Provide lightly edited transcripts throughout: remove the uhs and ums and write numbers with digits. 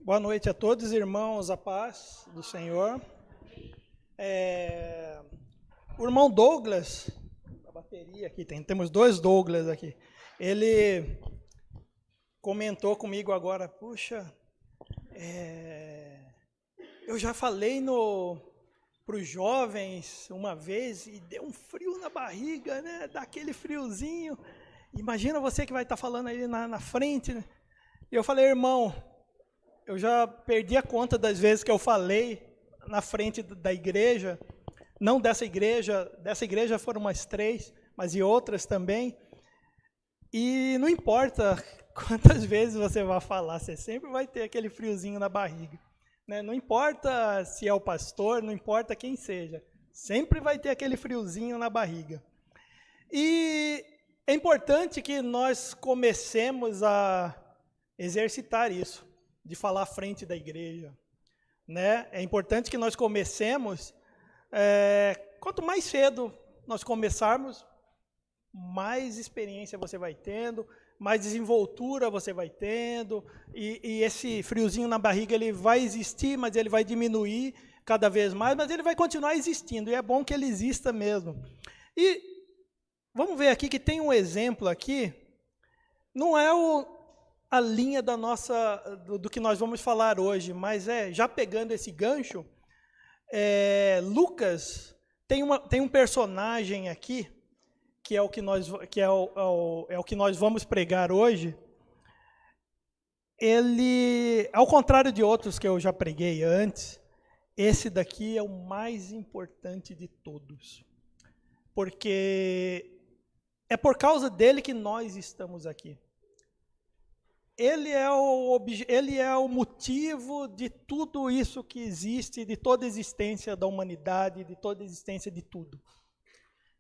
Boa noite a todos, irmãos, a paz do Senhor. O irmão Douglas, a bateria aqui, temos dois Douglas aqui, ele comentou comigo agora, puxa, eu já falei para os jovens uma vez e deu um frio na barriga, né? Daquele friozinho. Imagina você que vai estar falando aí na frente, né? E eu falei, irmão, eu já perdi a conta das vezes que eu falei na frente da igreja, não dessa igreja foram umas 3, mas e outras também. E não importa quantas vezes você vai falar, você sempre vai ter aquele friozinho na barriga, né? Não importa se é o pastor, não importa quem seja, sempre vai ter aquele friozinho na barriga. E é importante que nós comecemos a exercitar isso, de falar à frente da igreja, né? É importante que nós comecemos, quanto mais cedo nós começarmos, mais experiência você vai tendo, mais desenvoltura você vai tendo, e esse friozinho na barriga ele vai existir, mas ele vai diminuir cada vez mais, mas ele vai continuar existindo, e é bom que ele exista mesmo. E vamos ver aqui que tem um exemplo aqui, não é a linha do que nós vamos falar hoje, mas já pegando esse gancho, Lucas tem um personagem aqui, que é o que nós vamos pregar hoje. Ele, ao contrário de outros que eu já preguei antes, esse daqui é o mais importante de todos, porque é por causa dele que nós estamos aqui. Ele é o motivo de tudo isso que existe, de toda a existência da humanidade, de toda a existência de tudo.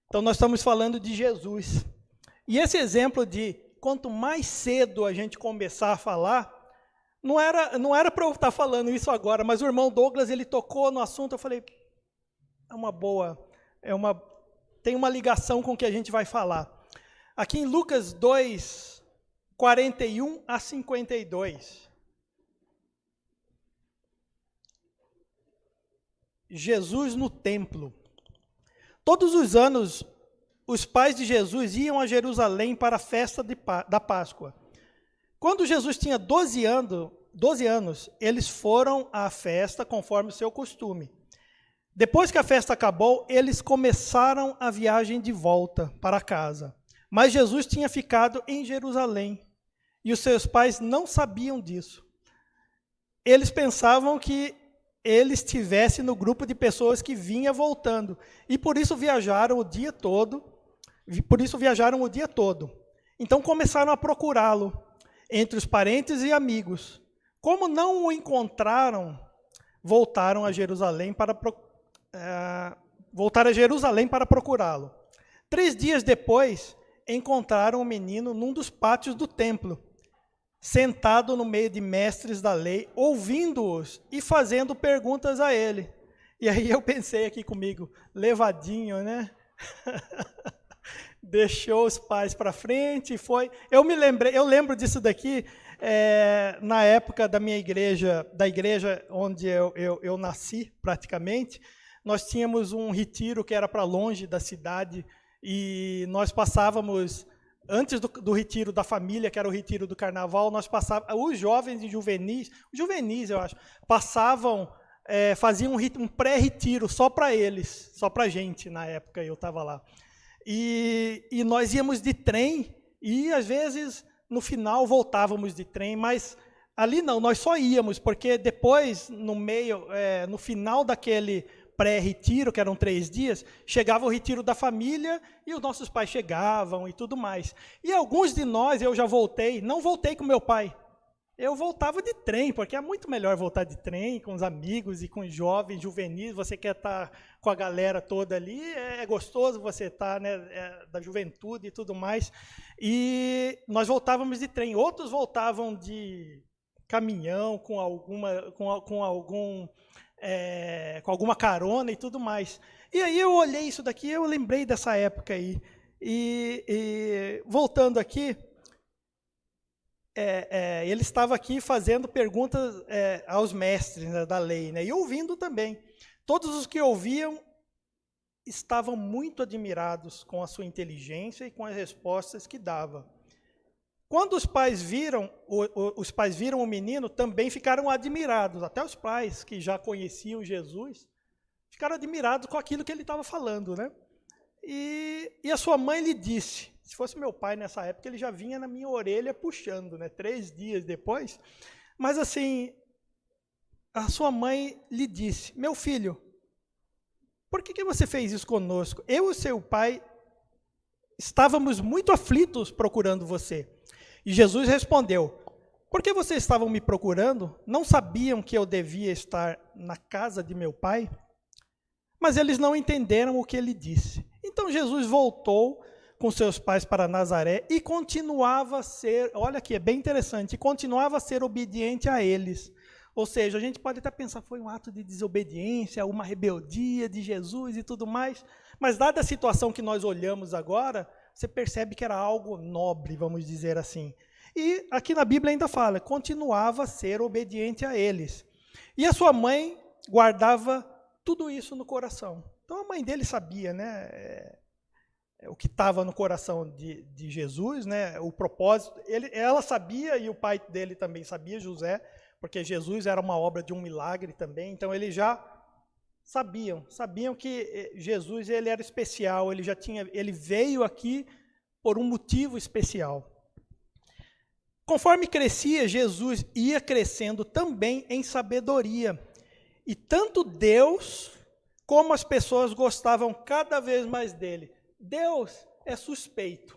Então, nós estamos falando de Jesus. E esse exemplo de quanto mais cedo a gente começar a falar, não era para eu estar falando isso agora, mas o irmão Douglas, ele tocou no assunto, eu falei, é uma boa, tem uma ligação com o que a gente vai falar. Aqui em Lucas 2, 41 a 52. Jesus no templo. Todos os anos, os pais de Jesus iam a Jerusalém para a festa da Páscoa. Quando Jesus tinha 12 anos, eles foram à festa conforme o seu costume. Depois que a festa acabou, eles começaram a viagem de volta para casa. Mas Jesus tinha ficado em Jerusalém. E os seus pais não sabiam disso. Eles pensavam que ele estivesse no grupo de pessoas que vinha voltando. E por isso viajaram o dia todo. Então começaram a procurá-lo entre os parentes e amigos. Como não o encontraram, voltaram a Jerusalém para procurá-lo. 3 dias depois, encontraram o menino num dos pátios do templo, sentado no meio de mestres da lei, ouvindo-os e fazendo perguntas a ele. E aí eu pensei aqui comigo, levadinho, né? Deixou os pais para frente e foi. Eu lembro disso daqui, na época da minha igreja, da igreja onde eu nasci praticamente, nós tínhamos um retiro que era para longe da cidade, e nós passávamos, antes do retiro da família, que era o retiro do carnaval, nós passávamos, os jovens e juvenis eu acho, passavam, faziam um pré-retiro só para eles, só para a gente, na época eu estava lá. E nós íamos de trem, e às vezes, no final, voltávamos de trem, mas ali não, nós só íamos, porque depois, no final daquele pré-retiro, que eram 3 dias, chegava o retiro da família e os nossos pais chegavam e tudo mais. E alguns de nós, eu já voltei, não voltei com meu pai, eu voltava de trem, porque é muito melhor voltar de trem, com os amigos e com os jovens, juvenis, você quer estar com a galera toda ali, é gostoso você estar, né, da juventude e tudo mais. E nós voltávamos de trem, outros voltavam de caminhão, com alguma carona e tudo mais. E aí eu olhei isso daqui, eu lembrei dessa época aí. E voltando aqui, ele estava aqui fazendo perguntas aos mestres, né, da lei, né, e ouvindo também. Todos os que ouviam estavam muito admirados com a sua inteligência e com as respostas que dava. Quando os pais viram o menino, também ficaram admirados. Até os pais que já conheciam Jesus ficaram admirados com aquilo que ele estava falando, né? E a sua mãe lhe disse, se fosse meu pai nessa época, ele já vinha na minha orelha puxando, né? 3 dias depois. Mas assim, a sua mãe lhe disse, meu filho, por que você fez isso conosco? Eu e seu pai estávamos muito aflitos procurando você. E Jesus respondeu, por que vocês estavam me procurando? Não sabiam que eu devia estar na casa de meu pai? Mas eles não entenderam o que ele disse. Então Jesus voltou com seus pais para Nazaré e continuava a ser, olha aqui, é bem interessante, continuava a ser obediente a eles. Ou seja, a gente pode até pensar, foi um ato de desobediência, uma rebeldia de Jesus e tudo mais, mas dada a situação que nós olhamos agora, você percebe que era algo nobre, vamos dizer assim. E aqui na Bíblia ainda fala, continuava a ser obediente a eles. E a sua mãe guardava tudo isso no coração. Então a mãe dele sabia, né, o que estava no coração de Jesus, né, o propósito. Ela sabia e o pai dele também sabia, José, porque Jesus era uma obra de um milagre também, então eles já sabiam que Jesus ele era especial, ele veio aqui por um motivo especial. Conforme crescia, Jesus ia crescendo também em sabedoria, e tanto Deus como as pessoas gostavam cada vez mais dele. Deus é suspeito.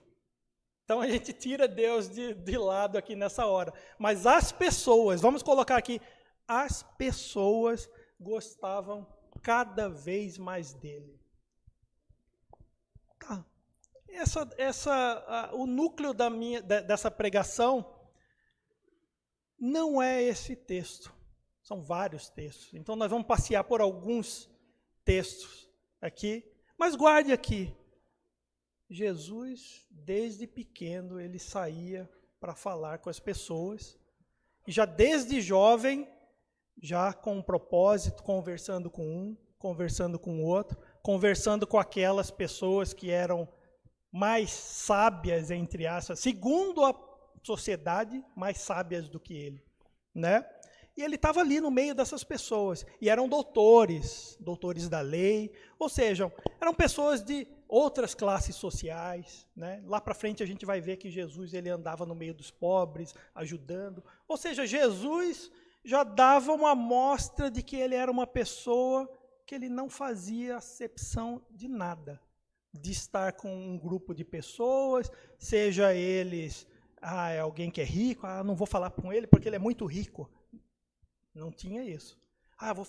Então a gente tira Deus de lado aqui nessa hora. Mas as pessoas, vamos colocar aqui, as pessoas gostavam cada vez mais dele. Tá. O núcleo dessa pregação não é esse texto. São vários textos. Então nós vamos passear por alguns textos aqui. Mas guarde aqui. Jesus, desde pequeno, ele saía para falar com as pessoas, e já desde jovem, já com um propósito, conversando com um, conversando com o outro, conversando com aquelas pessoas que eram mais sábias, entre aspas, segundo a sociedade, mais sábias do que ele, né? E ele estava ali no meio dessas pessoas, e eram doutores da lei, ou seja, eram pessoas de outras classes sociais, né? Lá para frente a gente vai ver que Jesus ele andava no meio dos pobres, ajudando. Ou seja, Jesus já dava uma amostra de que ele era uma pessoa que ele não fazia acepção de nada, de estar com um grupo de pessoas, seja eles, é alguém que é rico, não vou falar com ele porque ele é muito rico. Não tinha isso.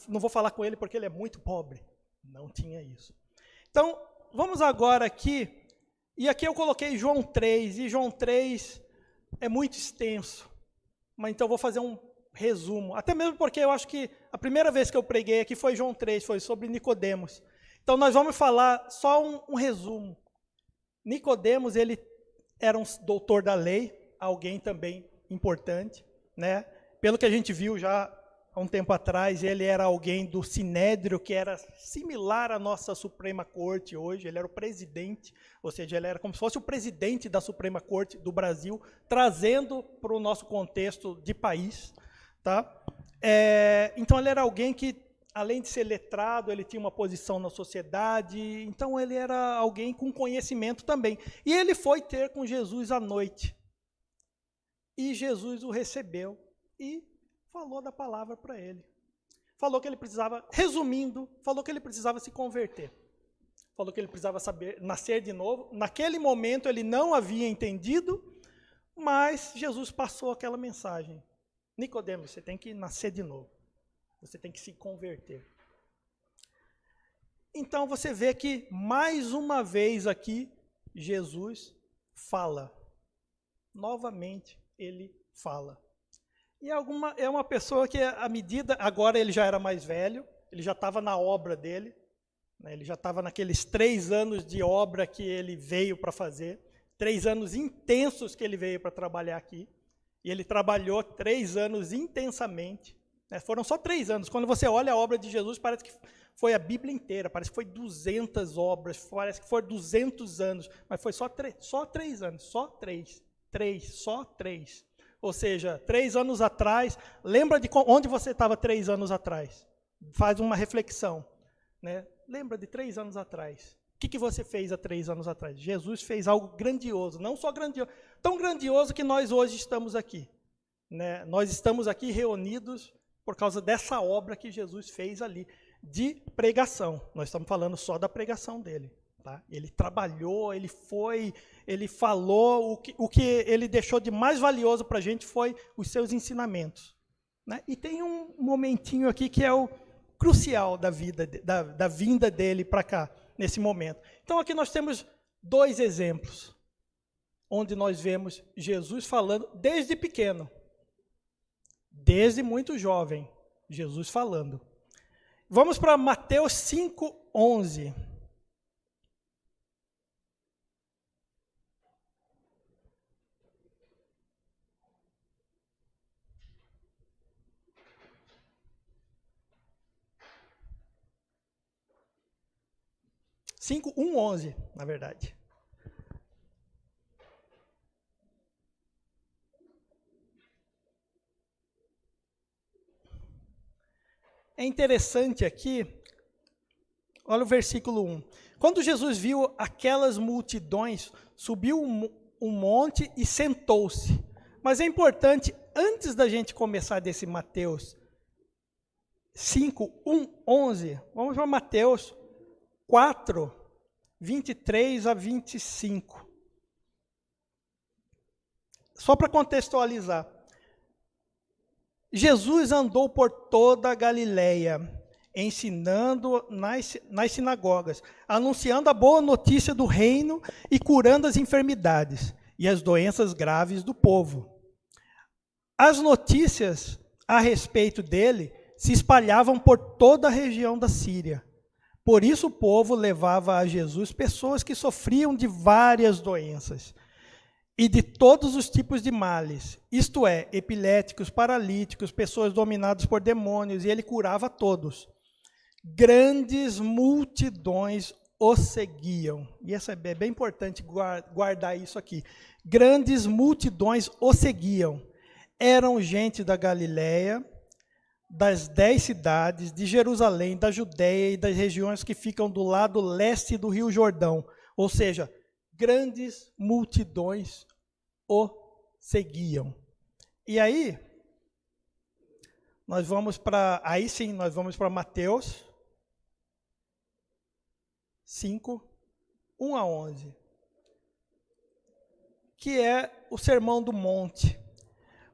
Não vou falar com ele porque ele é muito pobre. Não tinha isso. Então, vamos agora aqui, e aqui eu coloquei João 3, e João 3 é muito extenso, mas então eu vou fazer um resumo, até mesmo porque eu acho que a primeira vez que eu preguei aqui foi João 3, foi sobre Nicodemos. Então nós vamos falar só um resumo. Nicodemos, ele era um doutor da lei, alguém também importante, né? Pelo que a gente viu já há um tempo atrás, ele era alguém do Sinédrio, que era similar à nossa Suprema Corte hoje, ele era o presidente, ou seja, ele era como se fosse o presidente da Suprema Corte do Brasil, trazendo para o nosso contexto de país. Tá? Então ele era alguém que, além de ser letrado, ele tinha uma posição na sociedade, então ele era alguém com conhecimento também. E ele foi ter com Jesus à noite, e Jesus o recebeu, e falou da palavra para ele. Falou que ele precisava, resumindo, falou que ele precisava se converter. Falou que ele precisava saber nascer de novo. Naquele momento ele não havia entendido, mas Jesus passou aquela mensagem. Nicodemos, você tem que nascer de novo. Você tem que se converter. Então você vê que mais uma vez aqui Jesus fala. Novamente ele fala. E é uma pessoa que, à medida, agora ele já era mais velho, ele já estava na obra dele, né, ele já estava naqueles 3 anos de obra que ele veio para fazer, 3 anos intensos que ele veio para trabalhar aqui. E ele trabalhou 3 anos intensamente. Né? Foram só 3 anos. Quando você olha a obra de Jesus, parece que foi a Bíblia inteira, parece que foi 200 obras, parece que foram 200 anos, mas foi só 3 anos, só 3. Só 3. Ou seja, 3 anos atrás, lembra de onde você estava 3 anos atrás? Faz uma reflexão. Né? Lembra de 3 anos atrás. O que você fez há 3 anos atrás? Jesus fez algo grandioso, não só grandioso, tão grandioso que nós hoje estamos aqui. Né? Nós estamos aqui reunidos por causa dessa obra que Jesus fez ali, de pregação. Nós estamos falando só da pregação dele. Tá? Ele trabalhou, ele falou, o que ele deixou de mais valioso para a gente foi os seus ensinamentos. Né? E tem um momentinho aqui que é o crucial da vinda dele para cá, nesse momento. Então aqui nós temos 2 exemplos, onde nós vemos Jesus falando desde pequeno, desde muito jovem, Jesus falando. Vamos para Mateus 5:11. (5:1, 11), na verdade. É interessante aqui, olha o versículo 1. Quando Jesus viu aquelas multidões, subiu um monte e sentou-se. Mas é importante, antes da gente começar desse Mateus 5:1, 11, vamos para Mateus 4, 23 a 25. Só para contextualizar. Jesus andou por toda a Galileia, ensinando nas sinagogas, anunciando a boa notícia do reino e curando as enfermidades e as doenças graves do povo. As notícias a respeito dele se espalhavam por toda a região da Síria. Por isso o povo levava a Jesus pessoas que sofriam de várias doenças e de todos os tipos de males, isto é, epiléticos, paralíticos, pessoas dominadas por demônios, e ele curava todos. Grandes multidões o seguiam. E é bem importante guardar isso aqui. Grandes multidões o seguiam. Eram gente da Galileia, das 10 cidades, de Jerusalém, da Judeia e das regiões que ficam do lado leste do Rio Jordão. Ou seja, grandes multidões o seguiam. E aí, nós vamos para Mateus 5, 1 a 11, que é o Sermão do Monte.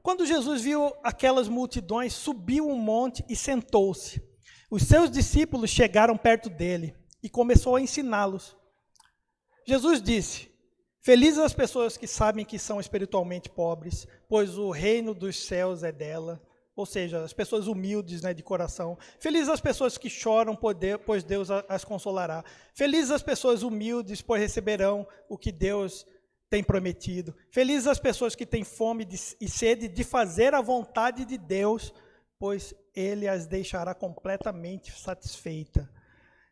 Quando Jesus viu aquelas multidões, subiu um monte e sentou-se. Os seus discípulos chegaram perto dele e começou a ensiná-los. Jesus disse: felizes as pessoas que sabem que são espiritualmente pobres, pois o reino dos céus é dela. Ou seja, as pessoas humildes, né, de coração. Felizes as pessoas que choram, pois Deus as consolará. Felizes as pessoas humildes, pois receberão o que Deus tem prometido. Felizes as pessoas que têm fome e sede de fazer a vontade de Deus, pois Ele as deixará completamente satisfeita.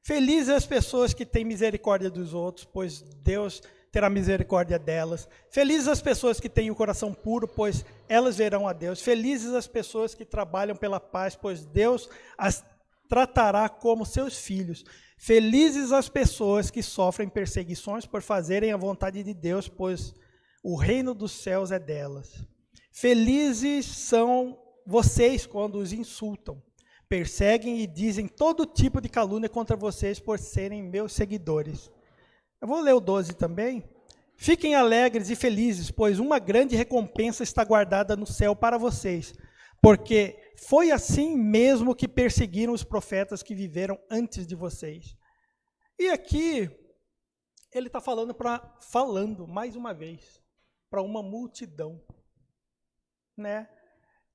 Felizes as pessoas que têm misericórdia dos outros, pois Deus terá misericórdia delas. Felizes as pessoas que têm o coração puro, pois elas verão a Deus. Felizes as pessoas que trabalham pela paz, pois Deus as tratará como seus filhos. Felizes as pessoas que sofrem perseguições por fazerem a vontade de Deus, pois o reino dos céus é delas. Felizes são vocês quando os insultam, perseguem e dizem todo tipo de calúnia contra vocês por serem meus seguidores. Eu vou ler o 12 também. Fiquem alegres e felizes, pois uma grande recompensa está guardada no céu para vocês, porque foi assim mesmo que perseguiram os profetas que viveram antes de vocês. E aqui, ele está falando mais uma vez, para uma multidão. Né?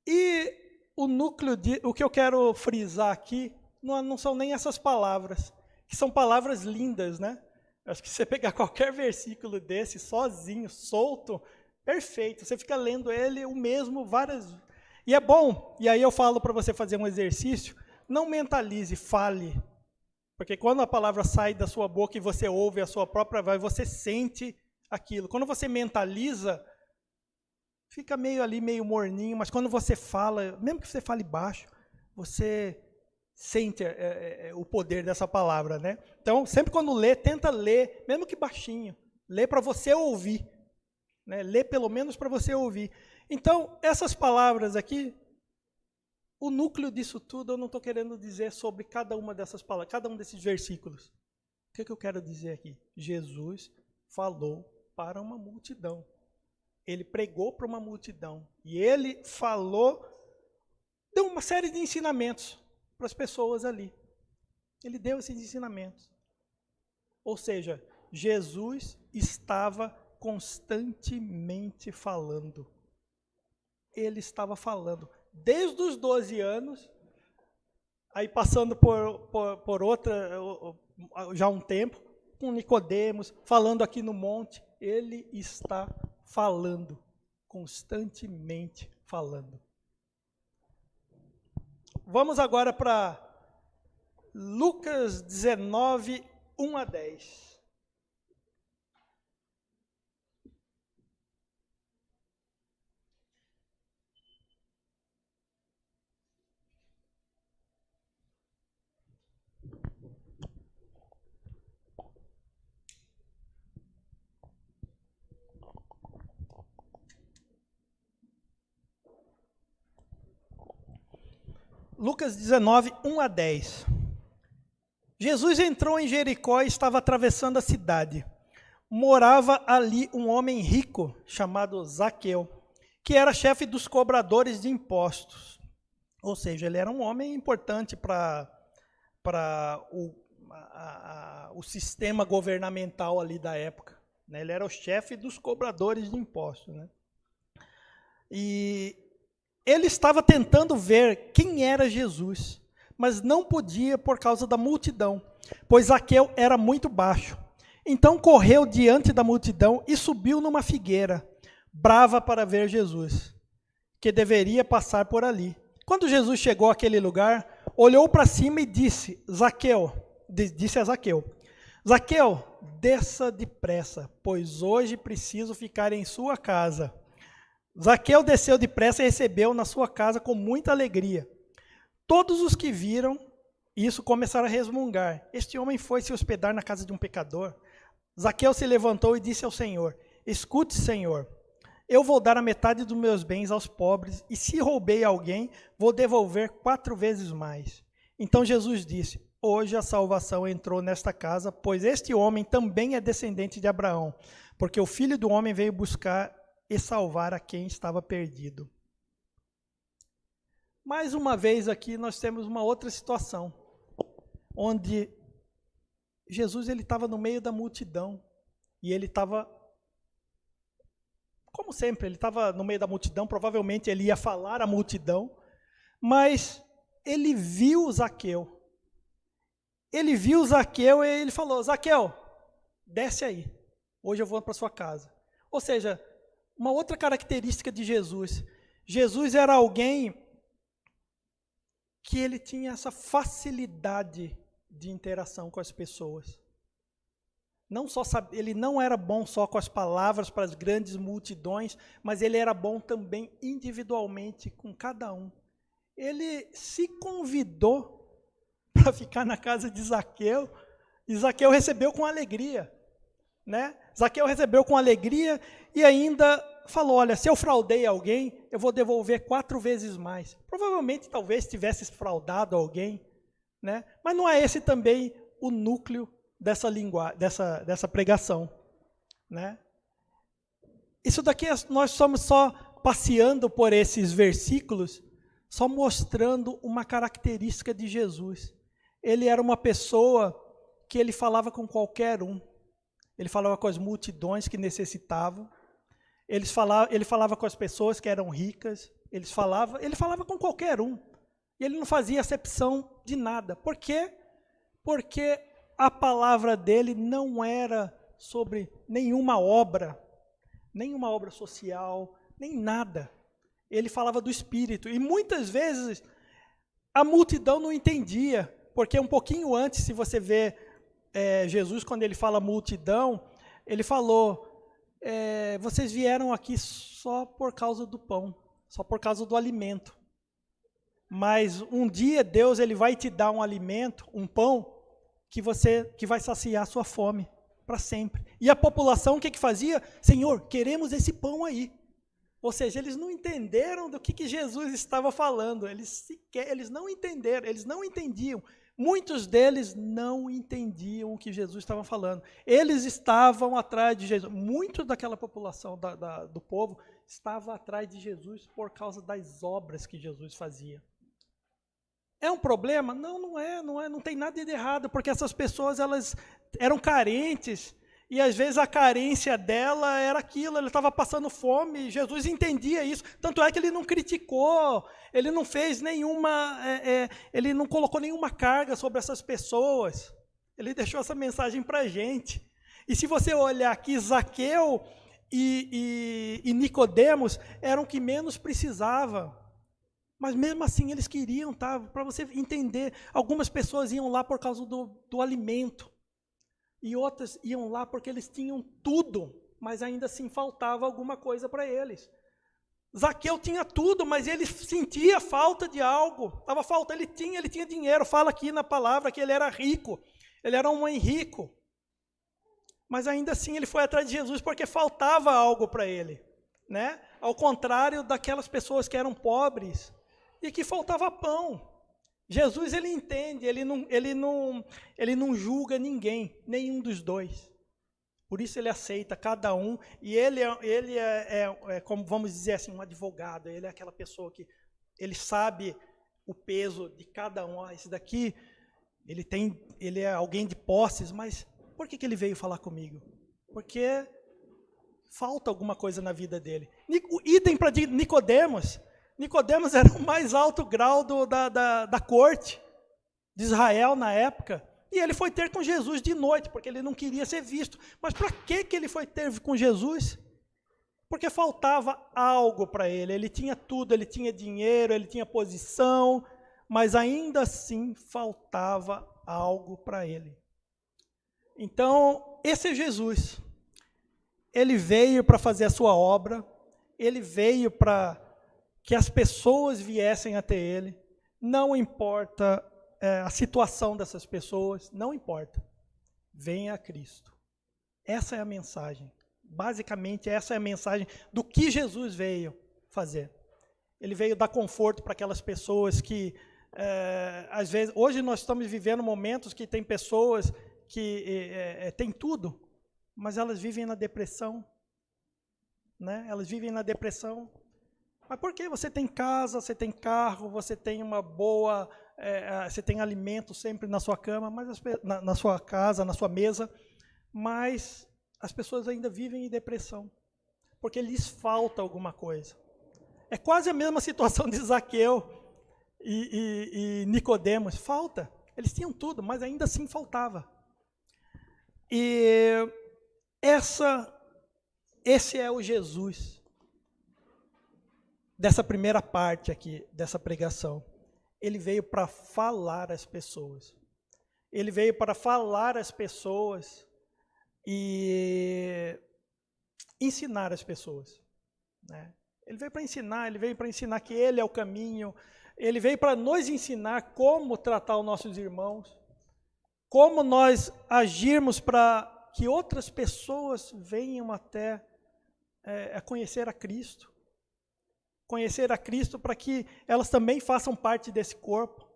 E o que eu quero frisar aqui, não são nem essas palavras, que são palavras lindas, né? Acho que se você pegar qualquer versículo desse, sozinho, solto, perfeito. Você fica lendo ele o mesmo várias vezes. E é bom, e aí eu falo para você fazer um exercício, não mentalize, fale. Porque quando a palavra sai da sua boca e você ouve a sua própria voz, você sente aquilo. Quando você mentaliza, fica meio ali, meio morninho, mas quando você fala, mesmo que você fale baixo, você sente o poder dessa palavra, né? Então, sempre quando lê, tenta ler, mesmo que baixinho, lê para você ouvir, né? Lê pelo menos para você ouvir. Então, essas palavras aqui, o núcleo disso tudo, eu não estou querendo dizer sobre cada uma dessas palavras, cada um desses versículos. O que eu quero dizer aqui? Jesus falou para uma multidão. Ele pregou para uma multidão. E ele falou, deu uma série de ensinamentos para as pessoas ali. Ele deu esses ensinamentos. Ou seja, Jesus estava constantemente falando. Ele estava falando. Desde os 12 anos, aí passando por outra, já um tempo, com Nicodemos, falando aqui no monte, ele está falando, constantemente falando. Vamos agora para Lucas 19, 1 a 10. Lucas 19, 1 a 10. Jesus entrou em Jericó e estava atravessando a cidade. Morava ali um homem rico, chamado Zaqueu, que era chefe dos cobradores de impostos. Ou seja, ele era um homem importante para o sistema governamental ali da época, né? Ele era o chefe dos cobradores de impostos, né? E ele estava tentando ver quem era Jesus, mas não podia por causa da multidão, pois Zaqueu era muito baixo. Então correu diante da multidão e subiu numa figueira, brava para ver Jesus, que deveria passar por ali. Quando Jesus chegou àquele lugar, olhou para cima e disse a Zaqueu, Zaqueu, desça depressa, pois hoje preciso ficar em sua casa. Zaqueu desceu depressa e recebeu na sua casa com muita alegria. Todos os que viram isso começaram a resmungar. Este homem foi se hospedar na casa de um pecador. Zaqueu se levantou e disse ao Senhor, escute, Senhor, eu vou dar a metade dos meus bens aos pobres, e se roubei alguém, vou devolver 4 vezes mais. Então Jesus disse, hoje a salvação entrou nesta casa, pois este homem também é descendente de Abraão, porque o Filho do Homem veio buscar e salvar a quem estava perdido. Mais uma vez aqui nós temos uma outra situação, onde Jesus ele estava no meio da multidão, e ele estava, como sempre, ele estava no meio da multidão, provavelmente ele ia falar à multidão, mas ele viu Zaqueu. Ele viu Zaqueu e ele falou, Zaqueu, desce aí, hoje eu vou para sua casa. Ou seja, uma outra característica de Jesus. Jesus era alguém que ele tinha essa facilidade de interação com as pessoas. Ele não era bom só com as palavras para as grandes multidões, mas ele era bom também individualmente com cada um. Ele se convidou para ficar na casa de Zaqueu, e Zaqueu recebeu com alegria, né? Zaqueu recebeu com alegria e ainda falou, olha, se eu fraudei alguém, eu vou devolver 4 vezes mais. Provavelmente, talvez, tivesse fraudado alguém, né? Mas não é esse também o núcleo dessa pregação, né? Isso daqui, nós somos só passeando por esses versículos, só mostrando uma característica de Jesus. Ele era uma pessoa que ele falava com qualquer um. Ele falava com as multidões que necessitavam. Ele falava com as pessoas que eram ricas. Ele falava com qualquer um. E ele não fazia acepção de nada. Por quê? Porque a palavra dele não era sobre nenhuma obra, nenhuma obra social, nem nada. Ele falava do Espírito. E muitas vezes a multidão não entendia, porque um pouquinho antes, se você vê Jesus, quando ele fala multidão, ele falou, vocês vieram aqui só por causa do pão, só por causa do alimento. Mas um dia Deus ele vai te dar um alimento, um pão, que vai saciar a sua fome para sempre. E a população o que fazia? Senhor, queremos esse pão aí. Ou seja, eles não entenderam do que Jesus estava falando. Eles não entenderam, eles não entendiam. Muitos deles não entendiam o que Jesus estava falando. Eles estavam atrás de Jesus. Muito daquela população do povo estava atrás de Jesus por causa das obras que Jesus fazia. É um problema? Não tem nada de errado, porque essas pessoas elas eram carentes, e às vezes a carência dela era aquilo, ela estava passando fome, e Jesus entendia isso, tanto é que ele não criticou, ele não fez ele não colocou nenhuma carga sobre essas pessoas, ele deixou essa mensagem para a gente. E se você olhar aqui, Zaqueu e Nicodemos eram que menos precisavam. Mas mesmo assim eles queriam, tá? Para você entender, algumas pessoas iam lá por causa do alimento. E outras iam lá porque eles tinham tudo, mas ainda assim faltava alguma coisa para eles. Zaqueu tinha tudo, mas ele sentia falta de algo. Estava faltando, ele tinha dinheiro. Fala aqui na palavra que ele era rico. Ele era um homem rico. Mas ainda assim ele foi atrás de Jesus porque faltava algo para ele, né? Ao contrário daquelas pessoas que eram pobres e que faltava pão. Jesus, ele entende, ele não julga ninguém, nenhum dos dois. Por isso ele aceita cada um, e ele é, como vamos dizer assim, um advogado. Ele é aquela pessoa que ele sabe o peso de cada um. Esse daqui, ele é alguém de posses, mas por que ele veio falar comigo? Porque falta alguma coisa na vida dele. Idem para Nicodemos. Nicodemos era o mais alto grau da corte de Israel na época. E ele foi ter com Jesus de noite, porque ele não queria ser visto. Mas para que ele foi ter com Jesus? Porque faltava algo para ele. Ele tinha tudo, ele tinha dinheiro, ele tinha posição, mas ainda assim faltava algo para ele. Então, esse é Jesus. Ele veio para fazer a sua obra, ele veio para que as pessoas viessem até ele, não importa a situação dessas pessoas, não importa, venha a Cristo. Essa é a mensagem, basicamente essa é a mensagem do que Jesus veio fazer. Ele veio dar conforto para aquelas pessoas que, às vezes, hoje nós estamos vivendo momentos que tem pessoas que têm tudo, mas elas vivem na depressão, né? Elas vivem na depressão. Mas por que você tem casa, você tem carro, você tem uma boa, você tem alimento sempre na sua cama, mas na sua casa, na sua mesa, mas as pessoas ainda vivem em depressão, porque lhes falta alguma coisa. É quase a mesma situação de Zaqueu e Nicodemos, falta. Eles tinham tudo, mas ainda assim faltava. E esse é o Jesus dessa primeira parte aqui, dessa pregação. Ele veio para falar às pessoas. Ele veio para falar às pessoas e ensinar as pessoas, né? Ele veio para ensinar que ele é o caminho. Ele veio para nos ensinar como tratar os nossos irmãos, como nós agirmos para que outras pessoas venham até a conhecer a Cristo. Conhecer a Cristo para que elas também façam parte desse corpo.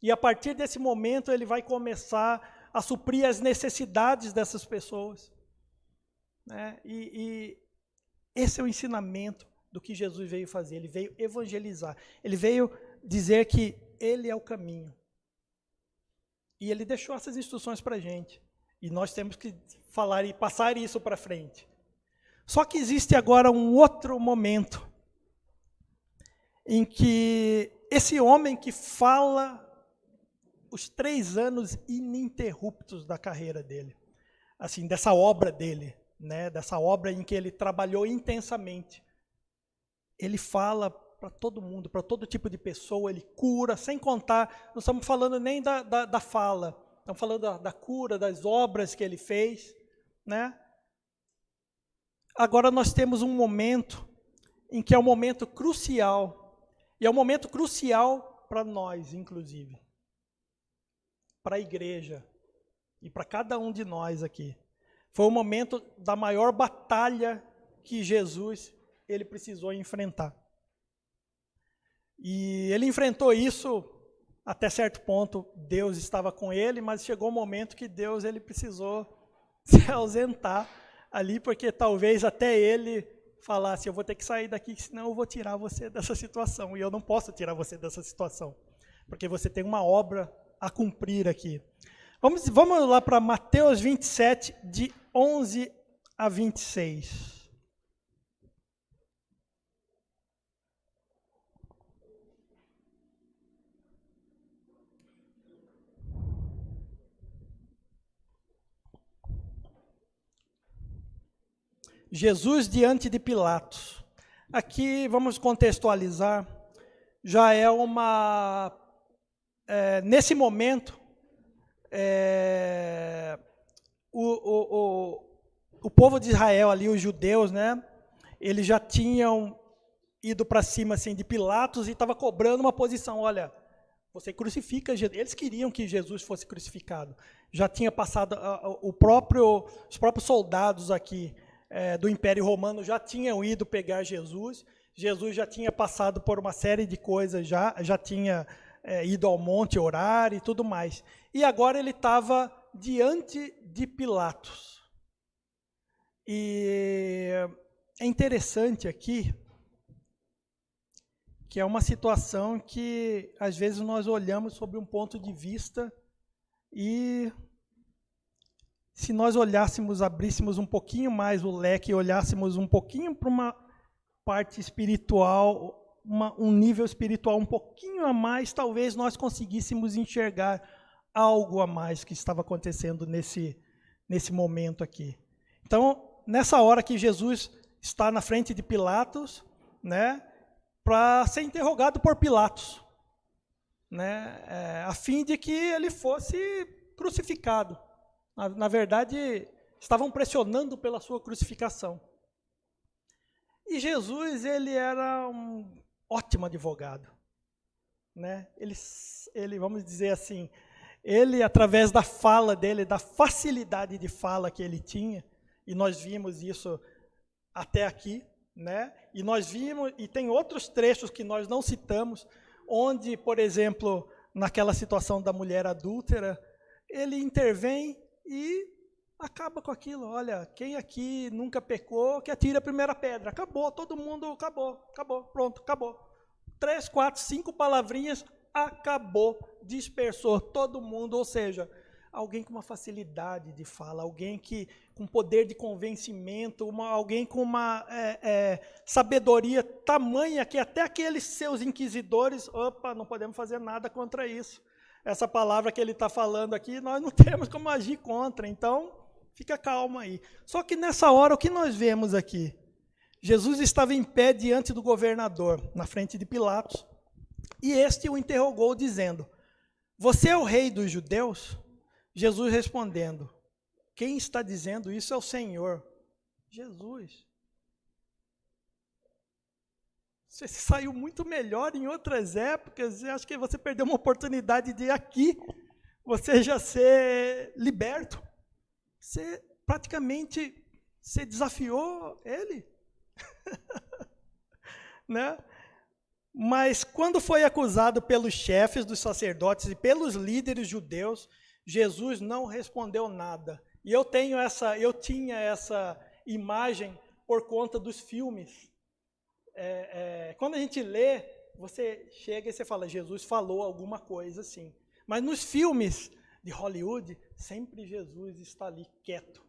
E a partir desse momento ele vai começar a suprir as necessidades dessas pessoas, né? E esse é o ensinamento do que Jesus veio fazer. Ele veio evangelizar. Ele veio dizer que ele é o caminho. E ele deixou essas instruções para a gente. E nós temos que falar e passar isso para frente. Só que existe agora um outro momento em que esse homem que fala os 3 anos ininterruptos da carreira dele, assim, dessa obra dele, né, dessa obra em que ele trabalhou intensamente. Ele fala para todo mundo, para todo tipo de pessoa, ele cura, sem contar, não estamos falando nem da fala, estamos falando da cura, das obras que ele fez, né? Agora nós temos um momento em que é um momento crucial, e é um momento crucial para nós, inclusive, para a igreja e para cada um de nós aqui. Foi o momento da maior batalha que Jesus ele precisou enfrentar. E ele enfrentou isso até certo ponto. Deus estava com ele, mas chegou um momento que Deus ele precisou se ausentar ali, porque talvez até ele falasse: eu vou ter que sair daqui, senão eu vou tirar você dessa situação. E eu não posso tirar você dessa situação, porque você tem uma obra a cumprir aqui. Vamos lá para Mateus 27, de 11 a 26. Jesus diante de Pilatos. Aqui, vamos contextualizar, já é nesse momento, o povo de Israel ali, os judeus, né, eles já tinham ido para cima assim, de Pilatos e estava cobrando uma posição: olha, você crucifica Jesus. Eles queriam que Jesus fosse crucificado. Já tinha passado, os próprios soldados aqui do Império Romano já tinham ido pegar Jesus. Jesus já tinha passado por uma série de coisas, já tinha ido ao monte orar e tudo mais. E agora ele estava diante de Pilatos. E é interessante aqui que é uma situação que às vezes nós olhamos sob um ponto de vista e se nós olhássemos, abríssemos um pouquinho mais o leque, olhássemos um pouquinho para uma parte espiritual, um nível espiritual um pouquinho a mais, talvez nós conseguíssemos enxergar algo a mais que estava acontecendo nesse momento aqui. Então, nessa hora que Jesus está na frente de Pilatos, né, para ser interrogado por Pilatos, né, a fim de que ele fosse crucificado. Na verdade, estavam pressionando pela sua crucificação. E Jesus, ele era um ótimo advogado, né? Ele, vamos dizer assim, ele, através da fala dele, da facilidade de fala que ele tinha, e nós vimos isso até aqui, né? E nós vimos, e tem outros trechos que nós não citamos, onde, por exemplo, naquela situação da mulher adúltera, ele intervém e acaba com aquilo. Olha, quem aqui nunca pecou, que atire a primeira pedra. Acabou, todo mundo, acabou, pronto, acabou. 3, 4, 5 palavrinhas, acabou, dispersou todo mundo, ou seja, alguém com uma facilidade de fala, alguém com poder de convencimento, alguém com uma sabedoria tamanha que até aqueles seus inquisidores, não podemos fazer nada contra isso. Essa palavra que ele está falando aqui, nós não temos como agir contra, então fica calmo aí. Só que nessa hora, o que nós vemos aqui? Jesus estava em pé diante do governador, na frente de Pilatos, e este o interrogou, dizendo: você é o rei dos judeus? Jesus respondendo: quem está dizendo isso é o Senhor. Jesus. Você saiu muito melhor em outras épocas, eu acho que você perdeu uma oportunidade de aqui, você já ser liberto. Você praticamente desafiou ele. Né? Mas quando foi acusado pelos chefes dos sacerdotes e pelos líderes judeus, Jesus não respondeu nada. E eu tinha essa imagem por conta dos filmes. Quando a gente lê, você chega e você fala: Jesus falou alguma coisa assim. Mas nos filmes de Hollywood, sempre Jesus está ali quieto,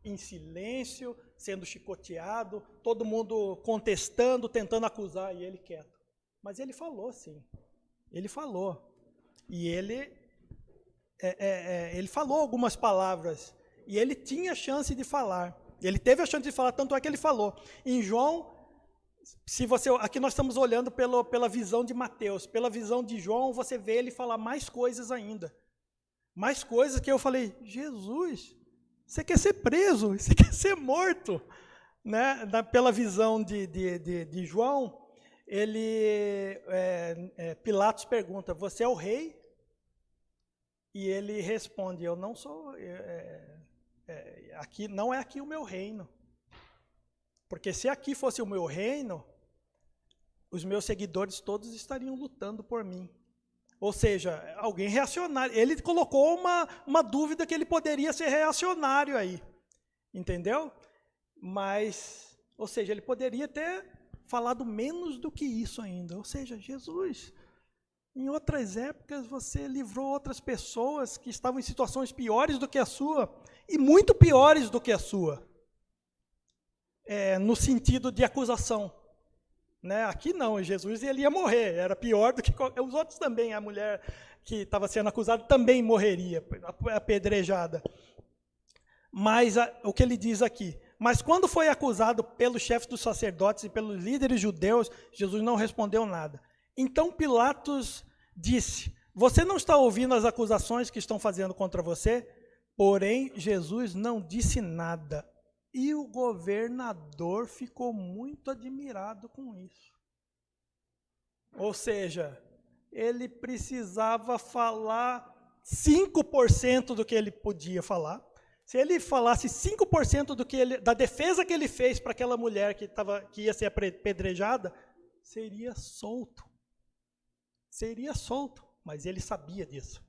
em silêncio, sendo chicoteado, todo mundo contestando, tentando acusar, e ele quieto. Mas ele falou sim, ele falou. E ele falou algumas palavras, e ele tinha chance de falar. Ele teve a chance de falar, tanto é que ele falou. Em João, aqui nós estamos olhando pela visão de Mateus. Pela visão de João, você vê ele falar mais coisas ainda. Mais coisas que eu falei, Jesus, você quer ser preso, você quer ser morto. Né? Pela visão de João, Pilatos pergunta, você é o rei? E ele responde, eu não sou, aqui, não é aqui o meu reino. Porque se aqui fosse o meu reino, os meus seguidores todos estariam lutando por mim. Ou seja, alguém reacionário. Ele colocou uma dúvida que ele poderia ser reacionário aí. Entendeu? Mas, ou seja, ele poderia ter falado menos do que isso ainda. Ou seja, Jesus, em outras épocas você livrou outras pessoas que estavam em situações piores do que a sua, e muito piores do que a sua, no sentido de acusação. Né? Aqui não, Jesus ele ia morrer, era pior do que os outros também, a mulher que estava sendo acusada também morreria, apedrejada. Mas o que ele diz aqui, mas quando foi acusado pelos chefes dos sacerdotes e pelos líderes judeus, Jesus não respondeu nada. Então Pilatos disse, você não está ouvindo as acusações que estão fazendo contra você? Porém, Jesus não disse nada. E o governador ficou muito admirado com isso. Ou seja, ele precisava falar 5% do que ele podia falar. Se ele falasse 5% da defesa que ele fez para aquela mulher que ia ser apedrejada, seria solto. Seria solto, mas ele sabia disso.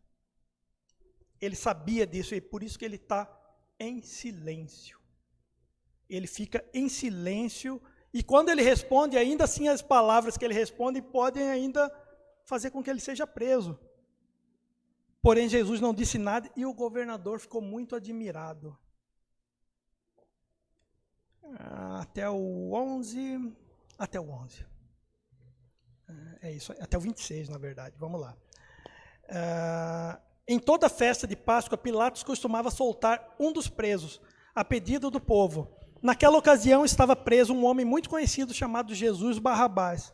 Ele sabia disso e por isso que ele está em silêncio. Ele fica em silêncio, e quando ele responde, ainda assim as palavras que ele responde podem ainda fazer com que ele seja preso. Porém, Jesus não disse nada, e o governador ficou muito admirado. Até o 11. É isso, até o 26, na verdade, vamos lá. Em toda festa de Páscoa, Pilatos costumava soltar um dos presos, a pedido do povo. Naquela ocasião estava preso um homem muito conhecido chamado Jesus Barrabás.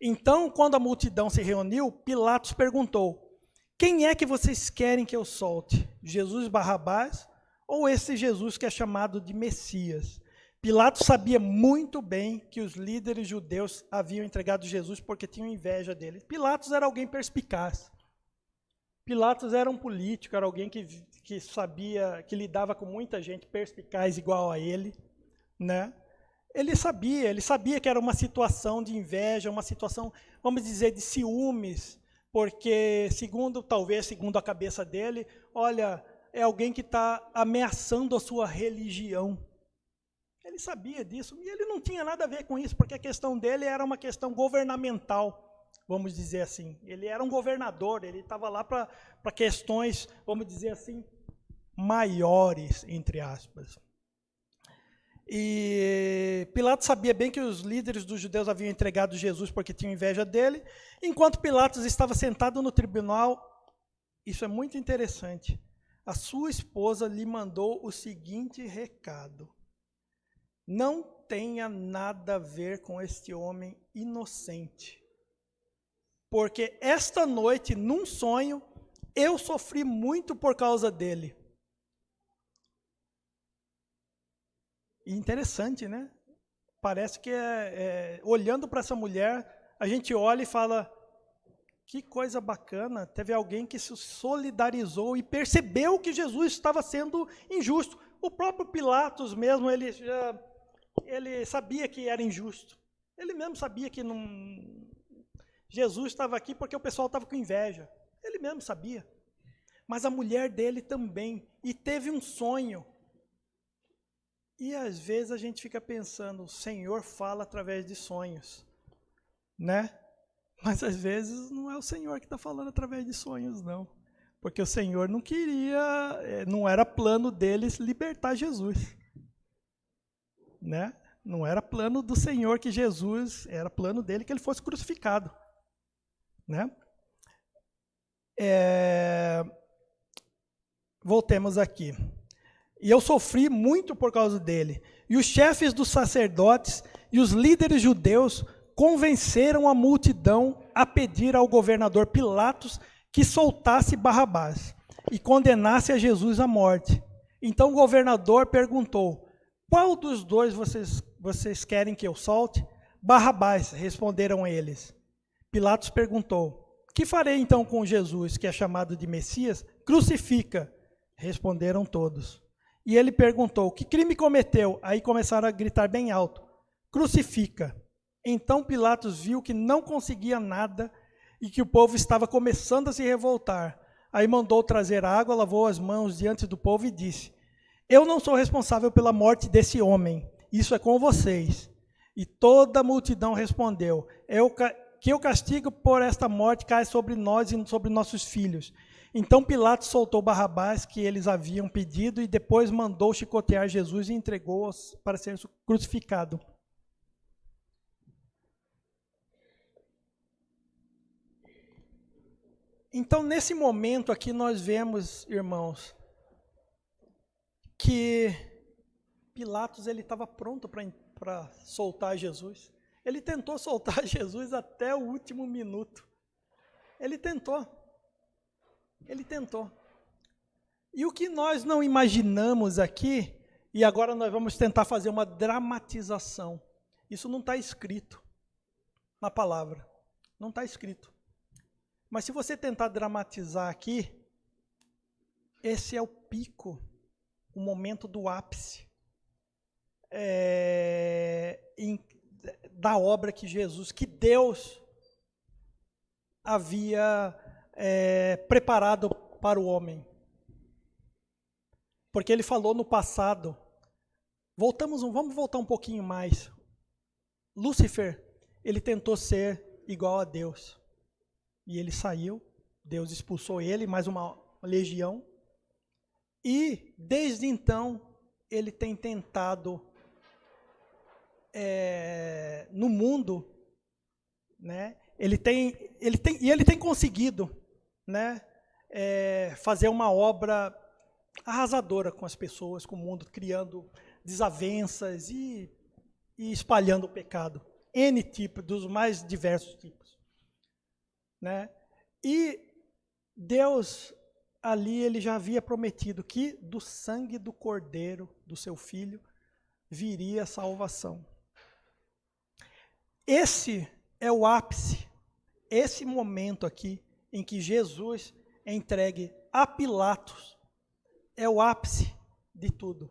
Então, quando a multidão se reuniu, Pilatos perguntou, quem é que vocês querem que eu solte? Jesus Barrabás ou esse Jesus que é chamado de Messias? Pilatos sabia muito bem que os líderes judeus haviam entregado Jesus porque tinham inveja dele. Pilatos era alguém perspicaz. Pilatos era um político, era alguém que sabia, que lidava com muita gente perspicaz igual a ele. Né? Ele sabia que era uma situação de inveja, uma situação, vamos dizer, de ciúmes, porque, talvez segundo a cabeça dele, olha, é alguém que está ameaçando a sua religião. Ele sabia disso, e ele não tinha nada a ver com isso, porque a questão dele era uma questão governamental, vamos dizer assim. Ele era um governador, ele estava lá para questões, vamos dizer assim, maiores, entre aspas. E Pilatos sabia bem que os líderes dos judeus haviam entregado Jesus porque tinham inveja dele. Enquanto Pilatos estava sentado no tribunal, isso é muito interessante, a sua esposa lhe mandou o seguinte recado: não tenha nada a ver com este homem inocente, porque esta noite, num sonho, eu sofri muito por causa dele. E interessante, né? Parece que olhando para essa mulher, a gente olha e fala, que coisa bacana, teve alguém que se solidarizou e percebeu que Jesus estava sendo injusto. O próprio Pilatos mesmo, ele sabia que era injusto. Ele mesmo sabia que Jesus estava aqui porque o pessoal estava com inveja. Ele mesmo sabia. Mas a mulher dele também. E teve um sonho. E às vezes a gente fica pensando, o Senhor fala através de sonhos, né? Mas às vezes não é o Senhor que está falando através de sonhos, não. Porque o Senhor não queria, não era plano deles libertar Jesus, né? Não era plano do Senhor que Jesus, era plano dele que ele fosse crucificado, né? Voltemos aqui. E eu sofri muito por causa dele. E os chefes dos sacerdotes e os líderes judeus convenceram a multidão a pedir ao governador Pilatos que soltasse Barrabás e condenasse a Jesus à morte. Então o governador perguntou: qual dos dois vocês querem que eu solte? Barrabás, responderam eles. Pilatos perguntou: que farei então com Jesus, que é chamado de Messias? Crucifica, responderam todos. E ele perguntou: que crime cometeu? Aí começaram a gritar bem alto: crucifica. Então Pilatos viu que não conseguia nada e que o povo estava começando a se revoltar. Aí mandou trazer água, lavou as mãos diante do povo e disse: eu não sou responsável pela morte desse homem, isso é com vocês. E toda a multidão respondeu: que o castigo por esta morte cai sobre nós e sobre nossos filhos. Então Pilatos soltou Barrabás, que eles haviam pedido, e depois mandou chicotear Jesus e entregou-o para ser crucificado. Então, nesse momento aqui, nós vemos, irmãos, que Pilatos estava pronto para soltar Jesus. Ele tentou soltar Jesus até o último minuto. Ele tentou. E o que nós não imaginamos aqui, e agora nós vamos tentar fazer uma dramatização. Isso não está escrito na palavra. Não está escrito. Mas se você tentar dramatizar aqui, esse é o pico, o momento do ápice da obra que Deus havia preparado para o homem. Porque ele falou no passado, vamos voltar um pouquinho mais. Lúcifer, ele tentou ser igual a Deus. E ele saiu, Deus expulsou ele, mais uma legião. E, desde então, ele tem tentado, no mundo, né, ele tem conseguido, né, fazer uma obra arrasadora com as pessoas, com o mundo, criando desavenças e espalhando o pecado. N tipos, dos mais diversos tipos. Né? E Deus ali, ele já havia prometido que do sangue do Cordeiro, do seu Filho, viria a salvação. Esse é o ápice, esse momento aqui, em que Jesus é entregue a Pilatos, é o ápice de tudo.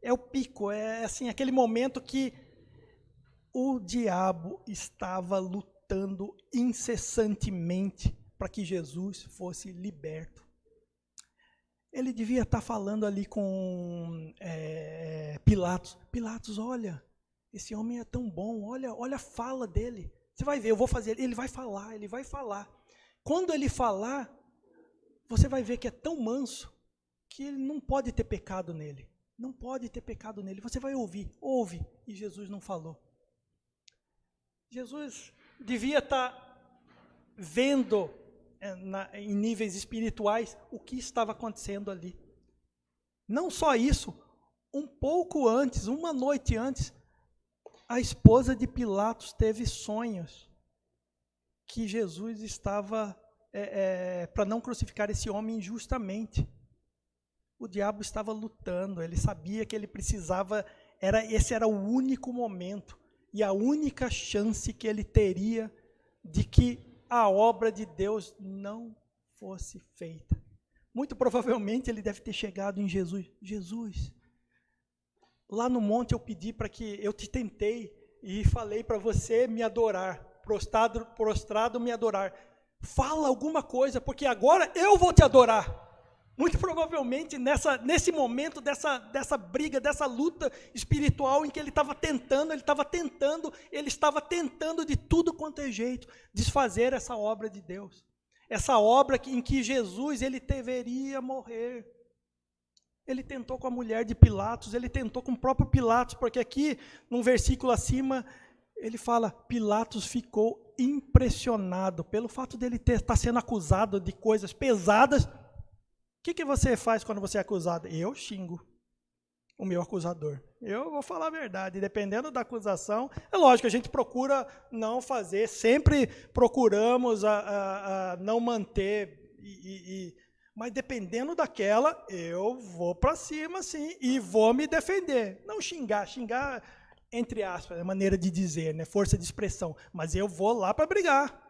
É o pico, é assim, aquele momento que o diabo estava lutando incessantemente para que Jesus fosse liberto. Ele devia estar falando ali com Pilatos. Pilatos, olha, esse homem é tão bom, olha a fala dele. Você vai ver, eu vou fazer, ele vai falar. Quando ele falar, você vai ver que é tão manso que ele não pode ter pecado nele. Não pode ter pecado nele. Você vai ouve, e Jesus não falou. Jesus devia estar vendo em níveis espirituais o que estava acontecendo ali. Não só isso, um pouco antes, uma noite antes, a esposa de Pilatos teve sonhos que Jesus estava para não crucificar esse homem injustamente. O diabo estava lutando, ele sabia que ele precisava, esse era o único momento e a única chance que ele teria de que a obra de Deus não fosse feita. Muito provavelmente ele deve ter chegado em Jesus. Jesus, lá no monte eu pedi para que, eu te tentei e falei para você me adorar, prostrado me adorar. Fala alguma coisa, porque agora eu vou te adorar. Muito provavelmente nesse momento dessa briga, dessa luta espiritual em que ele estava tentando de tudo quanto é jeito desfazer essa obra de Deus. Essa obra em que Jesus, ele deveria morrer. Ele tentou com a mulher de Pilatos, ele tentou com o próprio Pilatos, porque aqui, num versículo acima, ele fala, Pilatos ficou impressionado pelo fato dele estar sendo acusado de coisas pesadas. O que você faz quando você é acusado? Eu xingo. o meu acusador. Eu vou falar a verdade, dependendo da acusação, é lógico, a gente procura não fazer, sempre procuramos a não manter, mas dependendo daquela, eu vou para cima, sim, e vou me defender. Não xingar, entre aspas, é maneira de dizer, né, força de expressão, mas eu vou lá para brigar.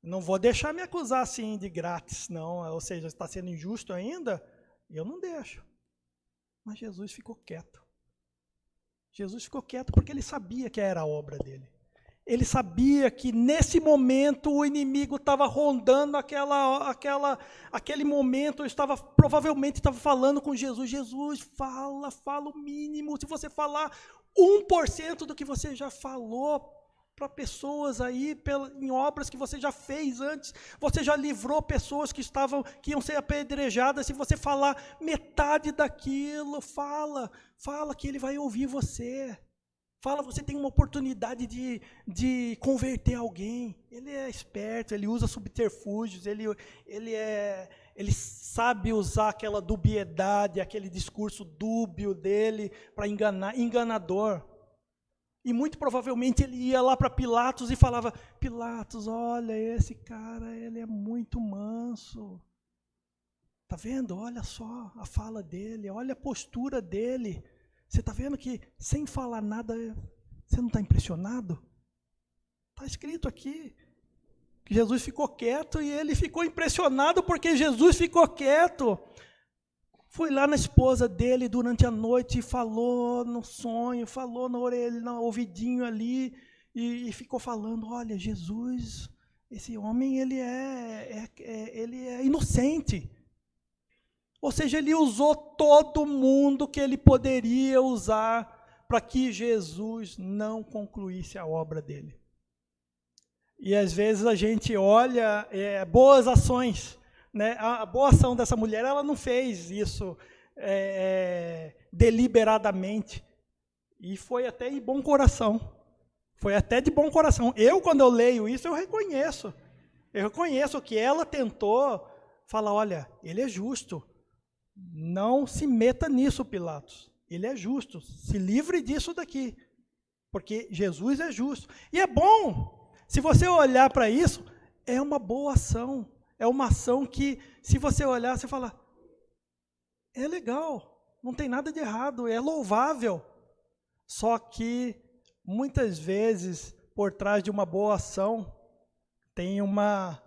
Não vou deixar me acusar assim de grátis, não, ou seja, está sendo injusto ainda, eu não deixo. Mas Jesus ficou quieto. Jesus ficou quieto porque ele sabia que era a obra dele. Ele sabia que nesse momento o inimigo estava rondando aquele momento, provavelmente estava falando com Jesus. Jesus, fala o mínimo. Se você falar 1% do que você já falou para pessoas aí, em obras que você já fez antes, você já livrou pessoas que iam ser apedrejadas. Se você falar metade daquilo, fala que ele vai ouvir você. Você tem uma oportunidade de converter alguém. Ele é esperto, ele usa subterfúgios, ele sabe usar aquela dubiedade, aquele discurso dúbio dele para enganador. E muito provavelmente ele ia lá para Pilatos e falava: Pilatos, olha, esse cara, ele é muito manso. Está vendo? Olha só a fala dele, olha a postura dele. Você está vendo que sem falar nada, você não está impressionado? Está escrito aqui que Jesus ficou quieto e ele ficou impressionado porque Jesus ficou quieto. Foi lá na esposa dele durante a noite e falou no sonho, falou na orelha, no ouvidinho ali, e ficou falando: olha, Jesus, esse homem, ele é inocente. Ou seja, ele usou todo mundo que ele poderia usar para que Jesus não concluísse a obra dele. E às vezes a gente olha boas ações, né? A boa ação dessa mulher, ela não fez isso deliberadamente. E foi até de bom coração. Eu, quando eu leio isso, eu reconheço. Eu reconheço que ela tentou falar: olha, ele é justo. Não se meta nisso, Pilatos. Ele é justo. Se livre disso daqui. Porque Jesus é justo. E é bom. Se você olhar para isso, é uma boa ação. É uma ação que, se você olhar, você fala: é legal. Não tem nada de errado. É louvável. Só que, muitas vezes, por trás de uma boa ação, tem uma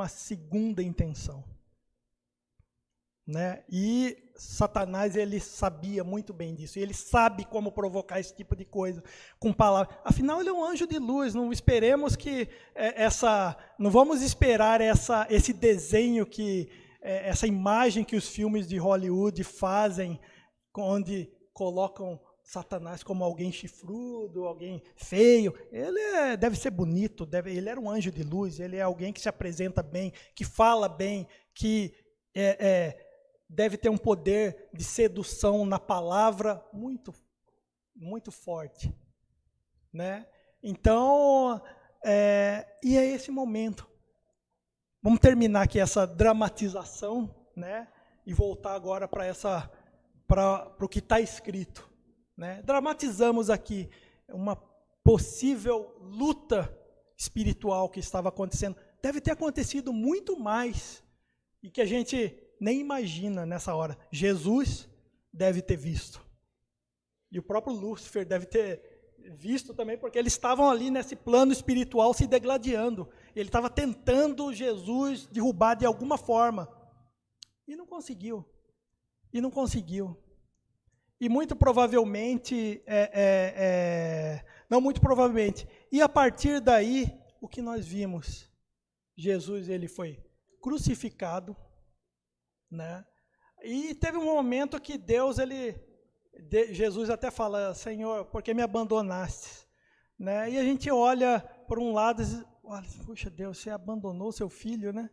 segunda intenção. Né? E Satanás, ele sabia muito bem disso. Ele sabe como provocar esse tipo de coisa com palavras. Afinal, ele é um anjo de luz. Não esperemos que não vamos esperar esse desenho essa imagem que os filmes de Hollywood fazem, onde colocam Satanás como alguém chifrudo, alguém feio. Ele deve ser bonito. Ele era um anjo de luz. Ele é alguém que se apresenta bem, que fala bem, que deve ter um poder de sedução na palavra muito, muito forte, né? Então, e é esse momento. Vamos terminar aqui essa dramatização, né? E voltar agora para o que está escrito, né? Dramatizamos aqui uma possível luta espiritual que estava acontecendo. Deve ter acontecido muito mais e que a gente nem imagina nessa hora. Jesus deve ter visto. E o próprio Lúcifer deve ter visto também, porque eles estavam ali nesse plano espiritual se degladiando. Ele estava tentando Jesus derrubar de alguma forma. E não conseguiu. E muito provavelmente, não muito provavelmente, e a partir daí, o que nós vimos? Jesus, ele foi crucificado, né? E teve um momento que Jesus até fala: Senhor, por que me abandonaste? Né? E a gente olha por um lado e diz: olha, puxa Deus, você abandonou seu filho, né?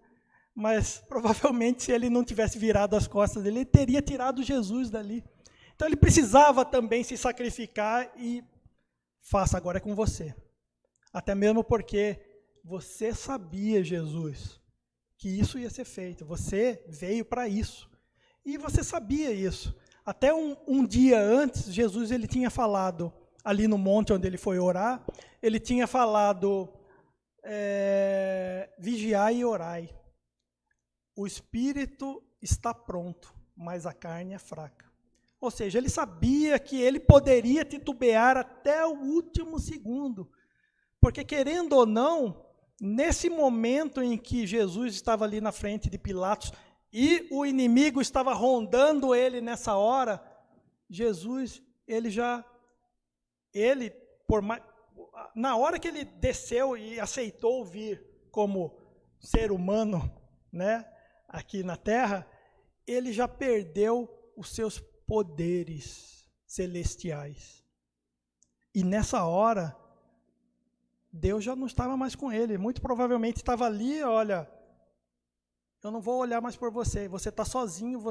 Mas provavelmente se ele não tivesse virado as costas dele, ele teria tirado Jesus dali. Então ele precisava também se sacrificar e faça agora com você. Até mesmo porque você sabia, Jesus, que isso ia ser feito. Você veio para isso. E você sabia isso. Até um dia antes, Jesus ele tinha falado, ali no monte onde ele foi orar, ele tinha falado, vigiai e orai. O espírito está pronto, mas a carne é fraca. Ou seja, ele sabia que ele poderia titubear até o último segundo. Porque, querendo ou não, nesse momento em que Jesus estava ali na frente de Pilatos e o inimigo estava rondando ele nessa hora, Jesus, na hora que ele desceu e aceitou vir como ser humano, né, aqui na terra, ele já perdeu os seus poderes celestiais. E nessa hora, Deus já não estava mais com ele. Muito provavelmente estava ali, olha, eu não vou olhar mais por você. Você está sozinho,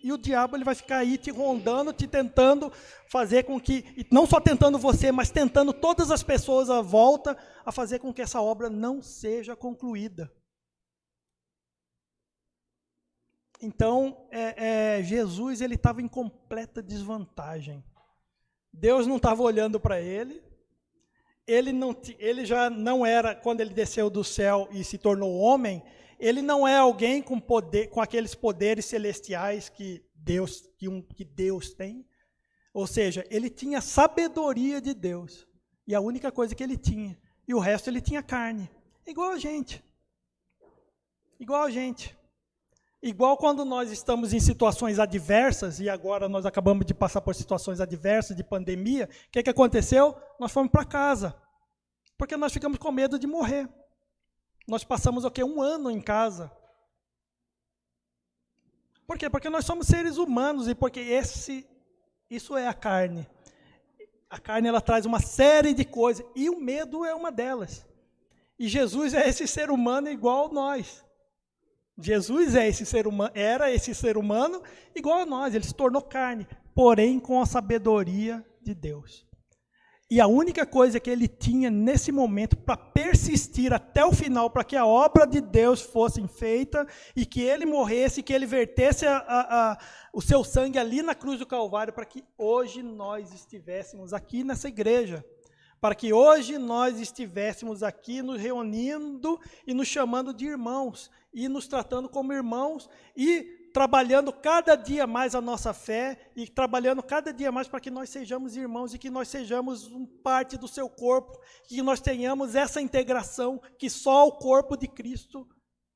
e o diabo ele vai ficar aí te rondando, te tentando fazer com que, e não só tentando você, mas tentando todas as pessoas à volta, a fazer com que essa obra não seja concluída. Então, Jesus ele estava em completa desvantagem. Deus não estava olhando para ele. Ele já não era, quando ele desceu do céu e se tornou homem, ele não é alguém com poder, com aqueles poderes celestiais que Deus tem. Ou seja, ele tinha sabedoria de Deus. E a única coisa que ele tinha. E o resto ele tinha carne. Igual a gente. Igual a gente. Igual quando nós estamos em situações adversas, e agora nós acabamos de passar por situações adversas de pandemia, o que aconteceu? Nós fomos para casa, porque nós ficamos com medo de morrer. Nós passamos 1 ano em casa. Por quê? Porque nós somos seres humanos, e porque isso é a carne. A carne ela traz uma série de coisas, e o medo é uma delas. E Jesus é esse ser humano igual a nós. Jesus era esse ser humano igual a nós, ele se tornou carne, porém com a sabedoria de Deus. E a única coisa que ele tinha nesse momento para persistir até o final, para que a obra de Deus fosse feita, e que ele morresse, que ele vertesse o seu sangue ali na cruz do Calvário, para que hoje nós estivéssemos aqui nessa igreja. Para que hoje nós estivéssemos aqui nos reunindo e nos chamando de irmãos, e nos tratando como irmãos, e trabalhando cada dia mais a nossa fé, e trabalhando cada dia mais para que nós sejamos irmãos, e que nós sejamos parte do seu corpo, que nós tenhamos essa integração que só o corpo de Cristo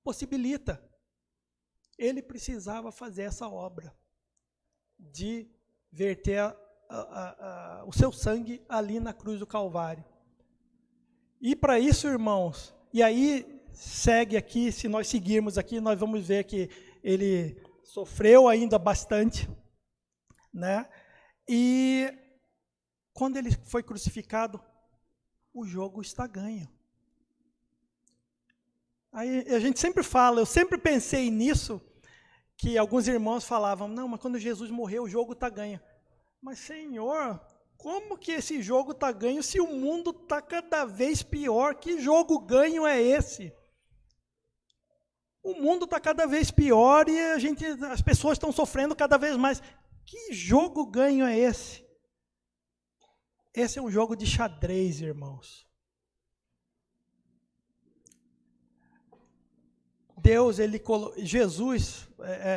possibilita. Ele precisava fazer essa obra, de verter o seu sangue ali na cruz do Calvário. E para isso, irmãos, e aí segue aqui, se nós seguirmos aqui, nós vamos ver que ele sofreu ainda bastante, né? E quando ele foi crucificado, o jogo está ganho. Aí a gente sempre fala, eu sempre pensei nisso, que alguns irmãos falavam, não, mas quando Jesus morreu, o jogo está ganho. Mas, Senhor, como que esse jogo está ganho se o mundo está cada vez pior? Que jogo ganho é esse? O mundo está cada vez pior e as pessoas estão sofrendo cada vez mais. Que jogo ganho é esse? Esse é um jogo de xadrez, irmãos. Jesus,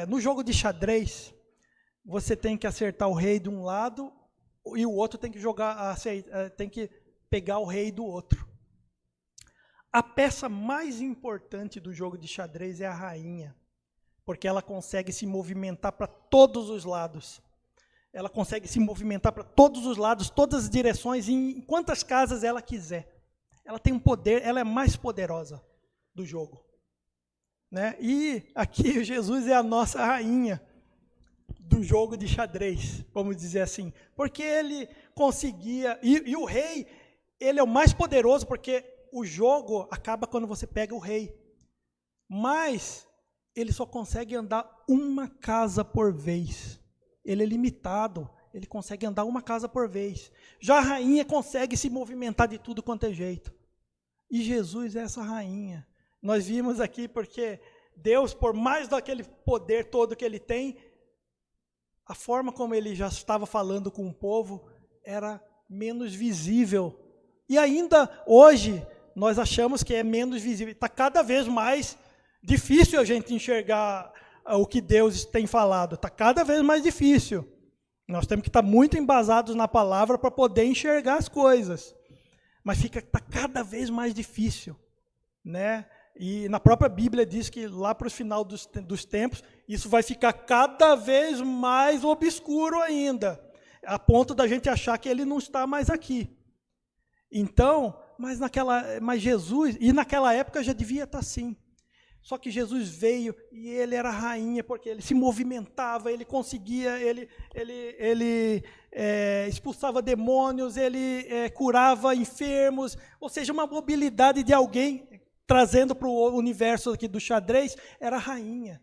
no jogo de xadrez, você tem que acertar o rei de um lado e o outro tem que tem que pegar o rei do outro. A peça mais importante do jogo de xadrez é a rainha, porque ela consegue se movimentar para todos os lados. Ela consegue se movimentar para todos os lados, todas as direções, em quantas casas ela quiser. Ela tem um poder, ela é mais poderosa do jogo. Né? E aqui Jesus é a nossa rainha do jogo de xadrez, vamos dizer assim. Porque ele conseguia, e o rei, ele é o mais poderoso, porque o jogo acaba quando você pega o rei. Mas ele só consegue andar uma casa por vez. Ele é limitado, ele consegue andar uma casa por vez. Já a rainha consegue se movimentar de tudo quanto é jeito. E Jesus é essa rainha. Nós vimos aqui porque Deus, por mais daquele poder todo que ele tem, a forma como ele já estava falando com o povo era menos visível. E ainda hoje, nós achamos que é menos visível. Está cada vez mais difícil a gente enxergar o que Deus tem falado. Está cada vez mais difícil. Nós temos que estar muito embasados na palavra para poder enxergar as coisas. Mas está cada vez mais difícil, né? E na própria Bíblia diz que lá para o final dos tempos, isso vai ficar cada vez mais obscuro ainda, a ponto da gente achar que ele não está mais aqui. Então, mas Jesus, e naquela época já devia estar assim. Só que Jesus veio e ele era rainha, porque ele se movimentava, ele conseguia, ele expulsava demônios, ele curava enfermos, ou seja, uma mobilidade de alguém, trazendo para o universo aqui do xadrez, era rainha.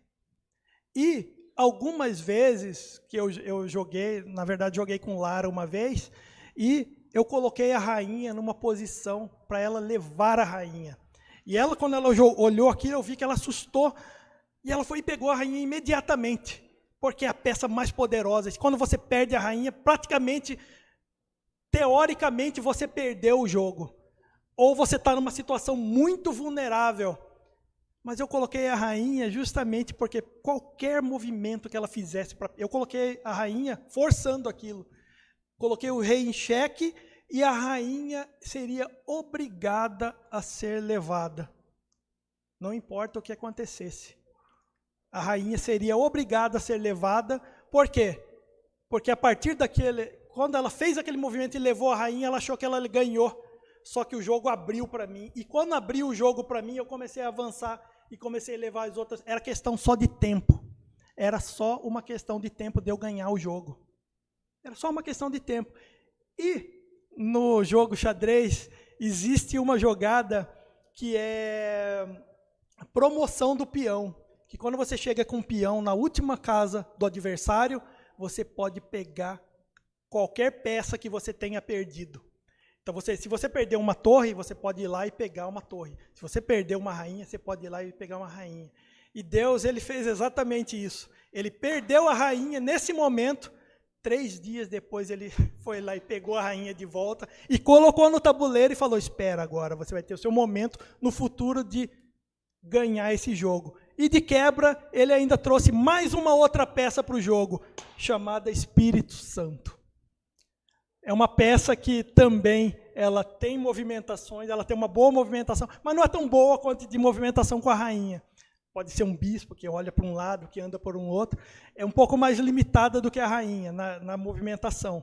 E algumas vezes que eu joguei, na verdade joguei com Lara uma vez, e eu coloquei a rainha numa posição para ela levar a rainha. E ela, quando ela olhou aqui, eu vi que ela assustou, e ela foi e pegou a rainha imediatamente, porque é a peça mais poderosa. Quando você perde a rainha, praticamente, teoricamente, você perdeu o jogo. Ou você está numa situação muito vulnerável. Mas eu coloquei a rainha justamente porque qualquer movimento que ela fizesse, eu coloquei a rainha forçando aquilo. Coloquei o rei em xeque, e a rainha seria obrigada a ser levada. Não importa o que acontecesse. A rainha seria obrigada a ser levada. Por quê? Porque a partir daquele, quando ela fez aquele movimento e levou a rainha, ela achou que ela ganhou. Só que o jogo abriu para mim. E quando abriu o jogo para mim, eu comecei a avançar e comecei a levar as outras. Era questão só de tempo. Era só uma questão de tempo de eu ganhar o jogo. Era só uma questão de tempo. E no jogo xadrez, existe uma jogada que é a promoção do peão. Que quando você chega com o peão na última casa do adversário, você pode pegar qualquer peça que você tenha perdido. Então, se você perder uma torre, você pode ir lá e pegar uma torre. Se você perder uma rainha, você pode ir lá e pegar uma rainha. E Deus, ele fez exatamente isso. Ele perdeu a rainha nesse momento. 3 dias depois ele foi lá e pegou a rainha de volta e colocou no tabuleiro e falou, espera agora, você vai ter o seu momento no futuro de ganhar esse jogo. E de quebra, ele ainda trouxe mais uma outra peça para o jogo, chamada Espírito Santo. É uma peça que também ela tem movimentações, ela tem uma boa movimentação, mas não é tão boa quanto de movimentação com a rainha. Pode ser um bispo que olha para um lado, que anda por um outro. É um pouco mais limitada do que a rainha na movimentação.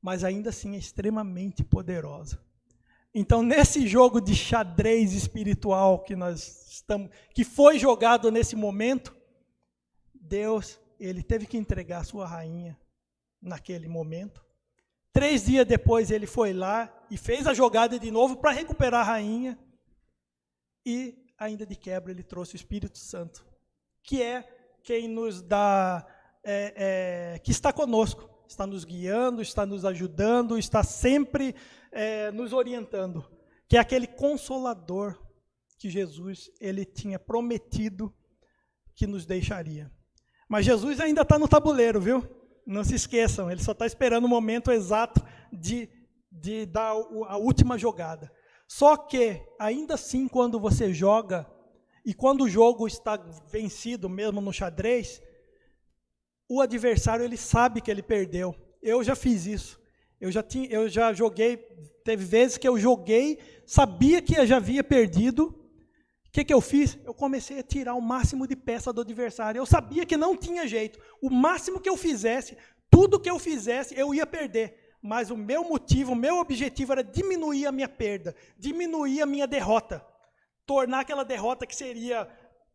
Mas ainda assim é extremamente poderosa. Então, nesse jogo de xadrez espiritual que foi jogado nesse momento, Deus, ele teve que entregar a sua rainha naquele momento. 3 dias depois ele foi lá e fez a jogada de novo para recuperar a rainha. E ainda de quebra, ele trouxe o Espírito Santo, que é quem nos dá, que está conosco, está nos guiando, está nos ajudando, está sempre nos orientando, que é aquele consolador que Jesus ele tinha prometido que nos deixaria. Mas Jesus ainda está no tabuleiro, viu? Não se esqueçam, ele só está esperando o momento exato de dar a última jogada. Só que, ainda assim, quando você joga, e quando o jogo está vencido mesmo no xadrez, o adversário ele sabe que ele perdeu. Eu já fiz isso. Eu já joguei, teve vezes que eu joguei, sabia que eu já havia perdido. O que eu fiz? Eu comecei a tirar o máximo de peça do adversário. Eu sabia que não tinha jeito. O máximo que eu fizesse, tudo que eu fizesse, eu ia perder. Mas o meu motivo, o meu objetivo era diminuir a minha perda, diminuir a minha derrota, tornar aquela derrota que seria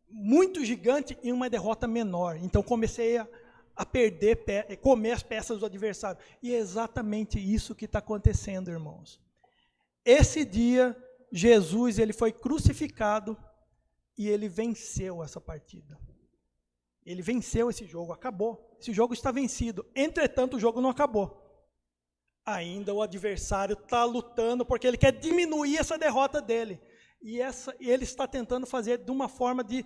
muito gigante em uma derrota menor. Então comecei a perder, comer as peças do adversário. E é exatamente isso que está acontecendo, irmãos. Esse dia, Jesus ele foi crucificado e ele venceu essa partida. Ele venceu esse jogo, acabou. Esse jogo está vencido. Entretanto, o jogo não acabou. Ainda o adversário está lutando porque ele quer diminuir essa derrota dele. E ele está tentando fazer de uma forma de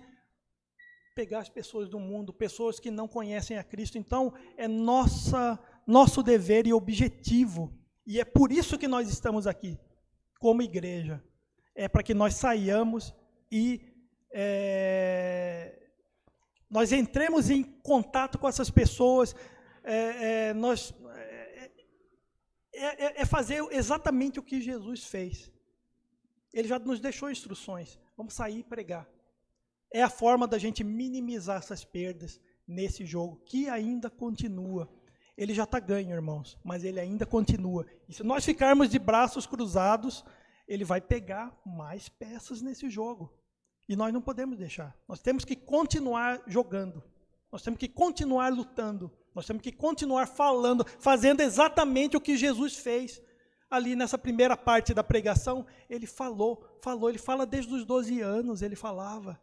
pegar as pessoas do mundo, pessoas que não conhecem a Cristo. Então, é nosso dever e objetivo, e é por isso que nós estamos aqui, como igreja, é para que nós saiamos e nós entremos em contato com essas pessoas, fazer exatamente o que Jesus fez. Ele já nos deixou instruções, vamos sair e pregar. É a forma da gente minimizar essas perdas nesse jogo, que ainda continua. Ele já está ganho, irmãos, mas ele ainda continua. E se nós ficarmos de braços cruzados, ele vai pegar mais peças nesse jogo. E nós não podemos deixar. Nós temos que continuar jogando. Nós temos que continuar lutando. Nós temos que continuar falando, fazendo exatamente o que Jesus fez. Ali nessa primeira parte da pregação, ele falou, ele fala desde os 12 anos, ele falava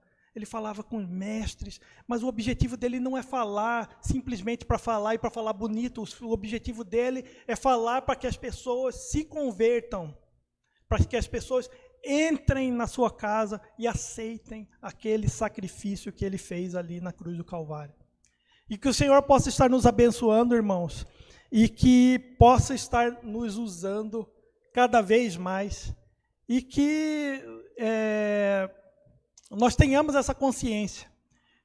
com os mestres, mas o objetivo dele não é falar simplesmente para falar e para falar bonito, o objetivo dele é falar para que as pessoas se convertam, para que as pessoas entrem na sua casa e aceitem aquele sacrifício que ele fez ali na cruz do Calvário. E que o Senhor possa estar nos abençoando, irmãos, e que possa estar nos usando cada vez mais, e que nós tenhamos essa consciência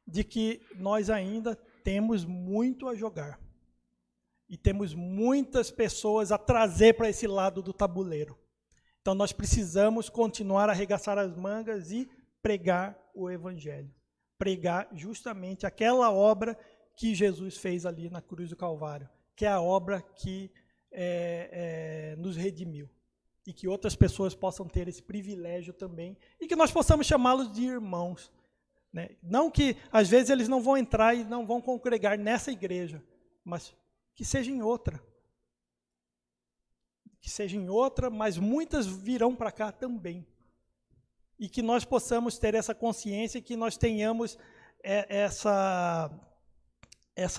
de que nós ainda temos muito a jogar, e temos muitas pessoas a trazer para esse lado do tabuleiro. Então nós precisamos continuar a arregaçar as mangas e pregar o Evangelho, pregar justamente aquela obra que Jesus fez ali na cruz do Calvário, que é a obra que nos redimiu. E que outras pessoas possam ter esse privilégio também, e que nós possamos chamá-los de irmãos. Né? Não que, às vezes, eles não vão entrar e não vão congregar nessa igreja, mas que seja em outra. Que seja em outra, mas muitas virão para cá também. E que nós possamos ter essa consciência, e que nós tenhamos essa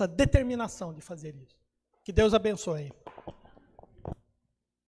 determinação de fazer isso. Que Deus abençoe.